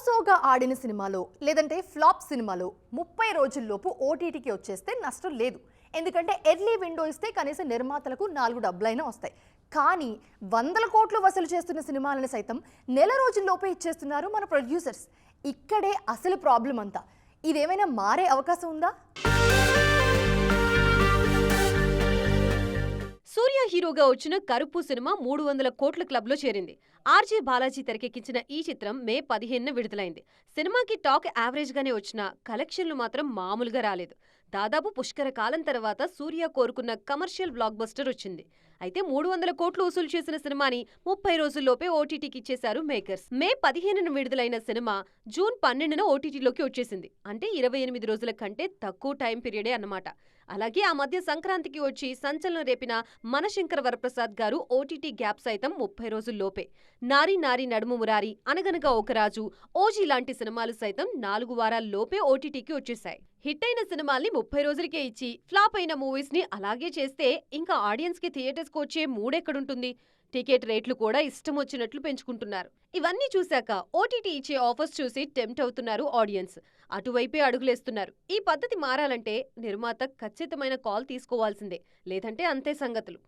సోగా ఆడిన సినిమాలో లేదంటే ఫ్లాప్ సినిమాలో 30 రోజుల్లోపు ఓటీటీకి వచ్చేస్తే నష్టం లేదు. ఎందుకంటే ఎర్లీ విండో ఇస్తే కనీసం నిర్మాతలకు 4 డబ్బులైనా వస్తాయి. కానీ వందల కోట్లు వసూలు చేస్తున్న సినిమాలను సైతం నెల రోజుల్లోపే ఇచ్చేస్తున్నారు మన ప్రొడ్యూసర్స్. ఇక్కడే అసలు ప్రాబ్లం అంతా. ఇదేమైనా మారే అవకాశం ఉందా? సూర్య హీరోగా వచ్చిన కరుపు సినిమా 300 కోట్ల క్లబ్లో చేరింది. ఆర్జే బాలాజీ తెరకెక్కించిన ఈ చిత్రం మే 15న విడుదలైంది. సినిమాకి టాక్ యావరేజ్ గానే వచ్చినా కలెక్షన్లు మాత్రం మామూలుగా రాలేదు. దాదాపు పుష్కర కాలం తర్వాత సూర్య కోరుకున్న కమర్షియల్ బ్లాక్ బస్టర్ వచ్చింది. అయితే 300 కోట్లు వసూలు చేసిన సినిమాని 30 రోజుల్లోపే ఓటీటీకి ఇచ్చేశారు మేకర్స్. మే 15న విడుదలైన సినిమా జూన్ 12న ఓటీటీలోకి వచ్చేసింది. అంటే 28 రోజుల కంటే తక్కువ టైం పీరియడే అన్నమాట. అలాగే ఆ మధ్య సంక్రాంతికి వచ్చి సంచలనం రేపిన మనశంకర వరప్రసాద్ గారు ఓటీటీ గ్యాప్ సైతం 30 రోజుల్లోపే. నారీ నారీ నడుము మురారి, అనగనగా ఒక రాజు, ఓజీ లాంటి సినిమాలు సైతం 4 వారాల్లోపే ఓటీటీకి వచ్చేశాయి. హిట్ అయిన సినిమాల్ని 30 రోజులకే ఇచ్చి ఫ్లాప్ అయిన మూవీస్ ని అలాగే చేస్తే ఇంకా ఆడియన్స్ కి థియేటర్స్ కు వచ్చే మూడెక్కడుంటుంది? టికెట్ రేట్లు కూడా ఇష్టం వచ్చినట్లు పెంచుకుంటున్నారు. ఇవన్నీ చూశాక ఓటీటీ ఇచ్చే ఆఫర్స్ చూసి టెంప్ట్ అవుతున్నారు ఆడియన్స్. అటువైపే అడుగులేస్తున్నారు. ఈ పద్ధతి మారాలంటే నిర్మాత ఖచ్చితమైన కాల్ తీసుకోవాల్సిందే. లేదంటే అంతే సంగతులు.